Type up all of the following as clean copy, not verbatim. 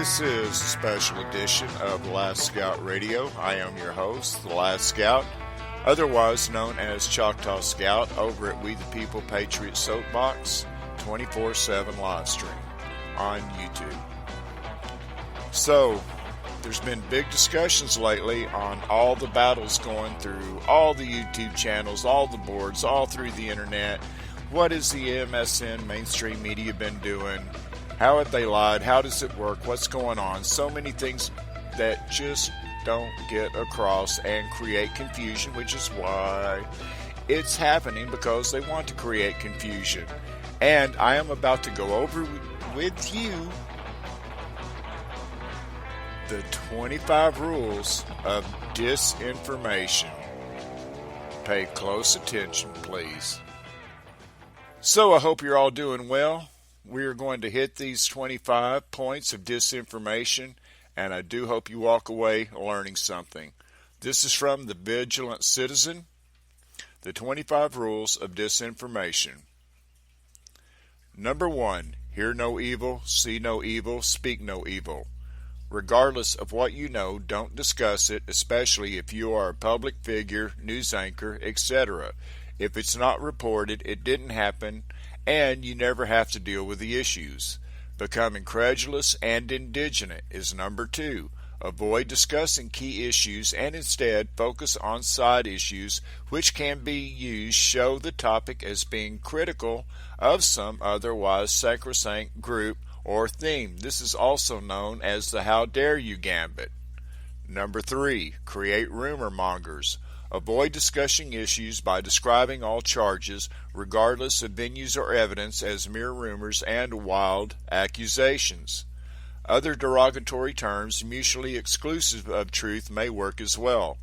This is a special edition of The Last Scout Radio. I am your host, The Last Scout, otherwise known as Choctaw Scout, over at We the People Patriot Soapbox 24/7 live stream on YouTube. So, there's been big discussions lately on all the battles going through all the YouTube channels, all the boards, all through the internet. What has the MSN mainstream media been doing? How have they lied? How does it work? What's going on? So many things that just don't get across and create confusion, which is why it's happening, because they want to create confusion. And I am about to go over with you the 25 rules of disinformation. Pay close attention, please. So I hope you're all doing well. We are going to hit these 25 points of disinformation, and I do hope you walk away learning something. This is from the Vigilant Citizen, the 25 rules of disinformation. Number 1, hear no evil, see no evil, speak no evil. Regardless of what you know, don't discuss it, especially if you are a public figure, news anchor, etc. If it's not reported, it didn't happen, and you never have to deal with the issues. Become incredulous and indignant is number 2. Avoid discussing key issues and instead focus on side issues which can be used show the topic as being critical of some otherwise sacrosanct group or theme. This is also known as the how dare you gambit. Number 3. Create rumor mongers. Avoid discussing issues by describing all charges, regardless of venues or evidence, as mere rumors and wild accusations. Other derogatory terms, mutually exclusive of truth, may work as well.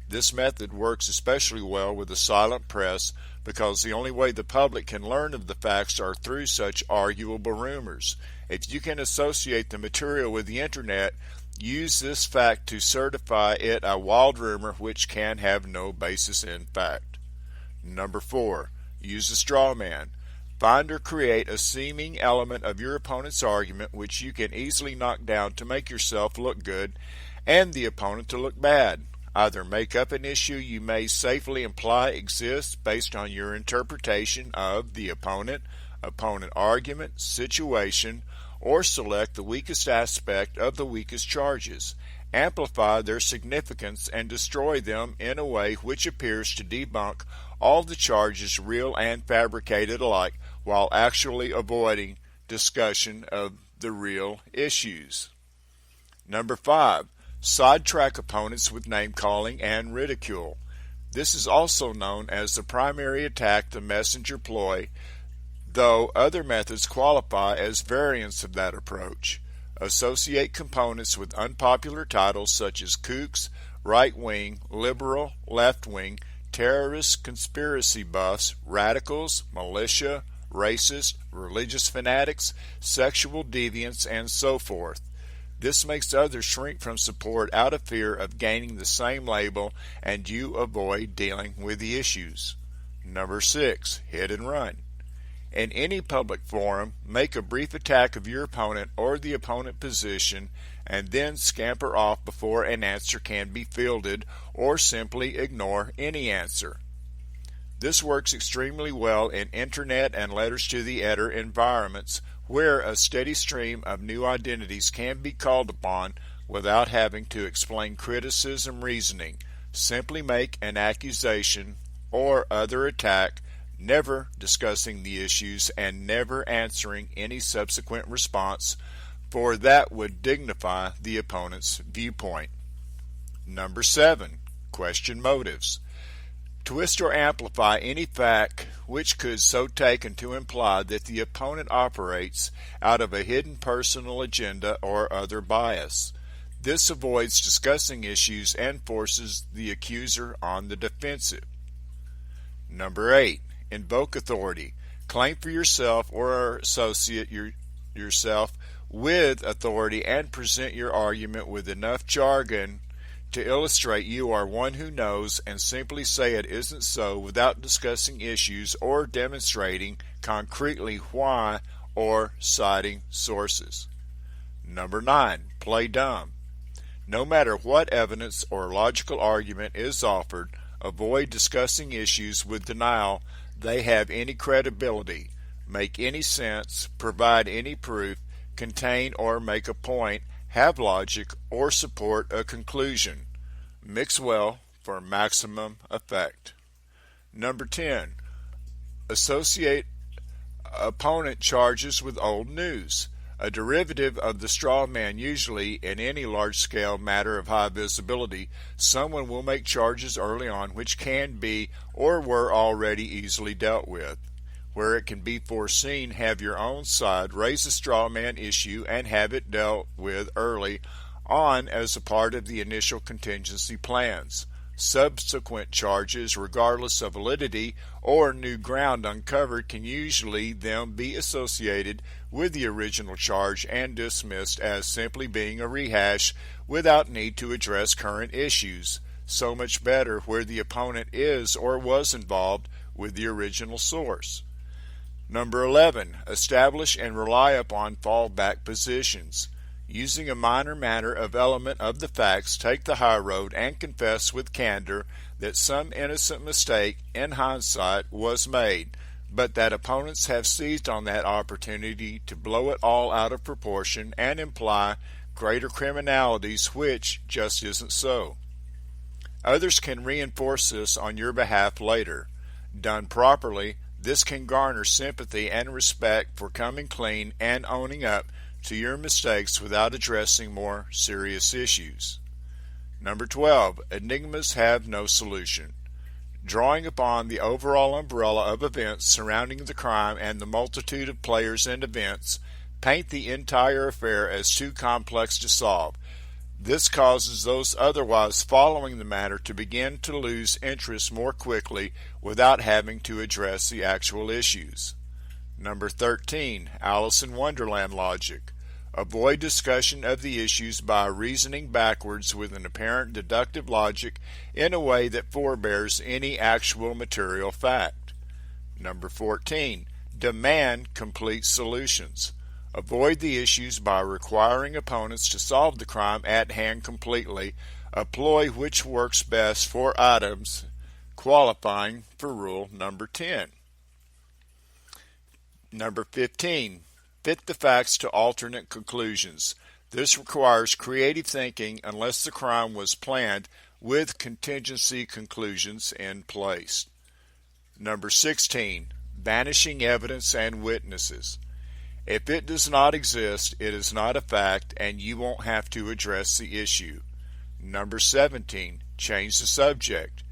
This method works especially well with the silent press because the only way the public can learn of the facts are through such arguable rumors. If you can associate the material with the internet, use this fact to certify it a wild rumor which can have no basis in fact. Number 4. Use a straw man. Find or create a seeming element of your opponent's argument which you can easily knock down to make yourself look good and the opponent to look bad. Either make up an issue you may safely imply exists based on your interpretation of the opponent argument, situation, or select the weakest aspect of the weakest charges. Amplify their significance and destroy them in a way which appears to debunk all the charges, real and fabricated alike, while actually avoiding discussion of the real issues. Number 5. Sidetrack opponents with name-calling and ridicule. This is also known as the primary attack, the messenger ploy, though other methods qualify as variants of that approach. Associate components with unpopular titles such as kooks, right-wing, liberal, left-wing, terrorists, conspiracy buffs, radicals, militia, racist, religious fanatics, sexual deviants, and so forth. This makes others shrink from support out of fear of gaining the same label, and you avoid dealing with the issues. Number 6. Hit and run. In any public forum, make a brief attack of your opponent or the opponent position and then scamper off before an answer can be fielded, or simply ignore any answer. This works extremely well in internet and letters to the editor environments where a steady stream of new identities can be called upon without having to explain criticism reasoning. Simply make an accusation or other attack, never discussing the issues and never answering any subsequent response, for that would dignify the opponent's viewpoint. Number 7. Question motives. Twist or amplify any fact which could so taken to imply that the opponent operates out of a hidden personal agenda or other bias. This avoids discussing issues and forces the accuser on the defensive. Number 8. Invoke authority. Claim for yourself or associate yourself with authority and present your argument with enough jargon to illustrate you are one who knows, and simply say it isn't so without discussing issues or demonstrating concretely why or citing sources. Number 9. play dumb. No matter what evidence or logical argument is offered, avoid discussing issues with denial they have any credibility, make any sense, provide any proof, contain or make a point, have logic, or support a conclusion. Mix well for maximum effect. Number 10. Associate opponent charges with old news. A derivative of the straw man. Usually, in any large-scale matter of high visibility, someone will make charges early on which can be or were already easily dealt with. Where it can be foreseen, have your own side raise a straw man issue and have it dealt with early on as a part of the initial contingency plans. Subsequent charges, regardless of validity or new ground uncovered, can usually then be associated with the original charge and dismissed as simply being a rehash without need to address current issues. So much better where the opponent is or was involved with the original source. Number 11. Establish and rely upon fallback positions. Using a minor matter of element of the facts, take the high road and confess with candor that some innocent mistake, in hindsight, was made, but that opponents have seized on that opportunity to blow it all out of proportion and imply greater criminalities, which just isn't so. Others can reinforce this on your behalf later. Done properly, this can garner sympathy and respect for coming clean and owning up to your mistakes without addressing more serious issues. Number 12. Enigmas have no solution. Drawing upon the overall umbrella of events surrounding the crime and the multitude of players and events, paint the entire affair as too complex to solve. This causes those otherwise following the matter to begin to lose interest more quickly without having to address the actual issues. Number 13. Alice in Wonderland logic. Avoid discussion of the issues by reasoning backwards with an apparent deductive logic in a way that forbears any actual material fact. Number 14. Demand complete solutions. Avoid the issues by requiring opponents to solve the crime at hand completely, a ploy which works best for items qualifying for rule number 10. Number 15. Fit the facts to alternate conclusions. This requires creative thinking unless the crime was planned with contingency conclusions in place. Number 16. Banishing evidence and witnesses. If it does not exist, it is not a fact and you won't have to address the issue. Number 17. Change the subject.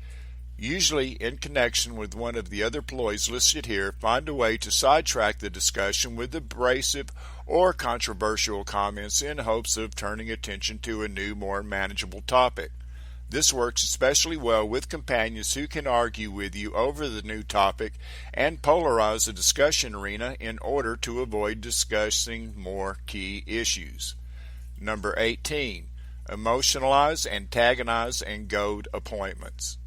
Usually in connection with one of the other ploys listed here, find a way to sidetrack the discussion with abrasive or controversial comments in hopes of turning attention to a new, more manageable topic. This works especially well with companions who can argue with you over the new topic and polarize the discussion arena in order to avoid discussing more key issues. Number 18. Emotionalize, antagonize, and goad opponents.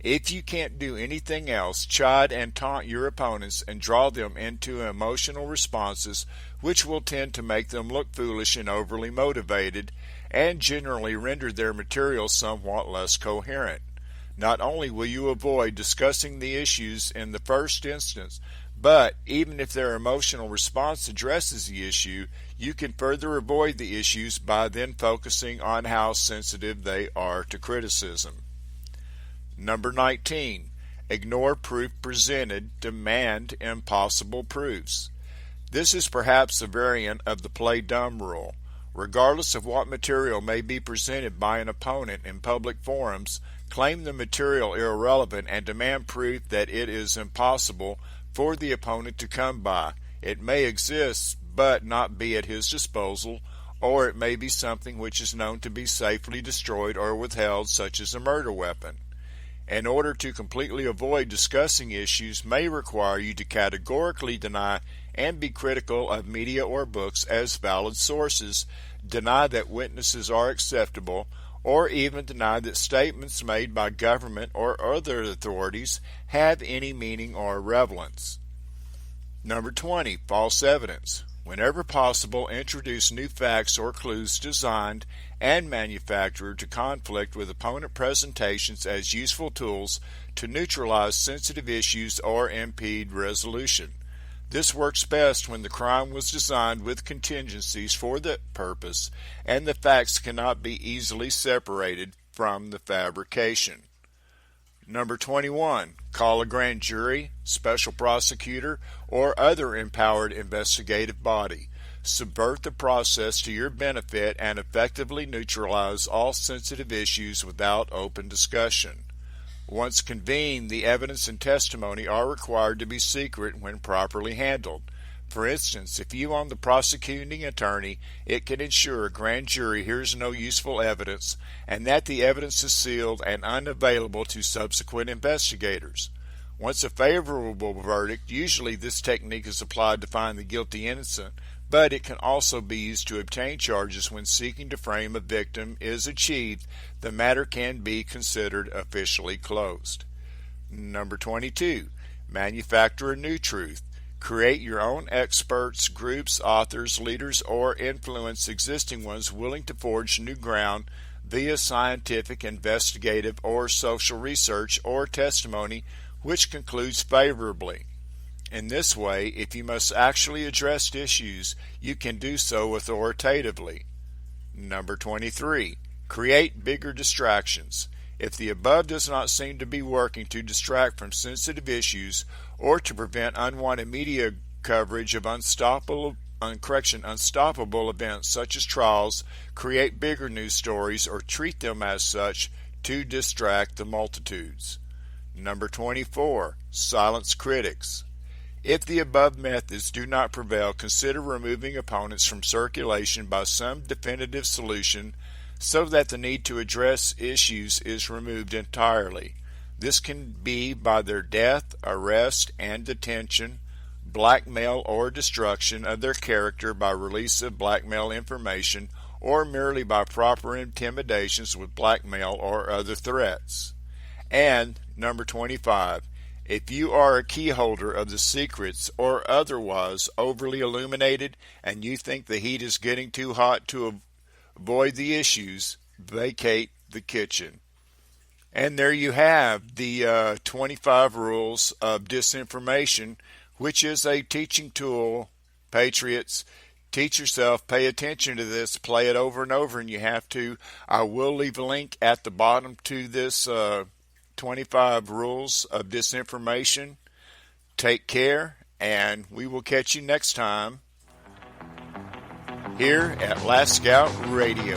If you can't do anything else, chide and taunt your opponents and draw them into emotional responses which will tend to make them look foolish and overly motivated and generally render their material somewhat less coherent. Not only will you avoid discussing the issues in the first instance, but even if their emotional response addresses the issue, you can further avoid the issues by then focusing on how sensitive they are to criticism. Number 19. Ignore proof presented. Demand impossible proofs. This is perhaps a variant of the play dumb rule. Regardless of what material may be presented by an opponent in public forums, claim the material irrelevant and demand proof that it is impossible for the opponent to come by. It may exist, but not be at his disposal, or it may be something which is known to be safely destroyed or withheld, such as a murder weapon. In order to completely avoid discussing issues may require you to categorically deny and be critical of media or books as valid sources, deny that witnesses are acceptable, or even deny that statements made by government or other authorities have any meaning or relevance. Number 20. False evidence. Whenever possible, introduce new facts or clues designed and manufactured to conflict with opponent presentations as useful tools to neutralize sensitive issues or impede resolution. This works best when the crime was designed with contingencies for that purpose and the facts cannot be easily separated from the fabrication. Number 21. Call a grand jury, special prosecutor, or other empowered investigative body. Subvert the process to your benefit and effectively neutralize all sensitive issues without open discussion. Once convened, the evidence and testimony are required to be secret when properly handled. For instance, if you own the prosecuting attorney, it can ensure a grand jury hears no useful evidence and that the evidence is sealed and unavailable to subsequent investigators. Once a favorable verdict, usually this technique is applied to find the guilty innocent, but it can also be used to obtain charges when seeking to frame a victim is achieved. The matter can be considered officially closed. Number 22. Manufacture a new truth. Create your own experts, groups, authors, leaders, or influence existing ones willing to forge new ground via scientific, investigative, or social research or testimony which concludes favorably. In this way, if you must actually address issues, you can do so authoritatively. Number 23. Create bigger distractions. If the above does not seem to be working to distract from sensitive issues or to prevent unwanted media coverage of unstoppable events such as trials, create bigger news stories or treat them as such to distract the multitudes. Number 24. Silence critics. If the above methods do not prevail, consider removing opponents from circulation by some definitive solution so that the need to address issues is removed entirely. This can be by their death, arrest, and detention, blackmail or destruction of their character by release of blackmail information, or merely by proper intimidations with blackmail or other threats. And number 25. If you are a key holder of the secrets or otherwise overly illuminated and you think the heat is getting too hot to avoid the issues, vacate the kitchen. And there you have the 25 rules of disinformation, which is a teaching tool. Patriots, teach yourself, pay attention to this, play it over and over, and you have to. I will leave a link at the bottom to this 25 rules of disinformation. Take care, and we will catch you next time here at Last Scout Radio.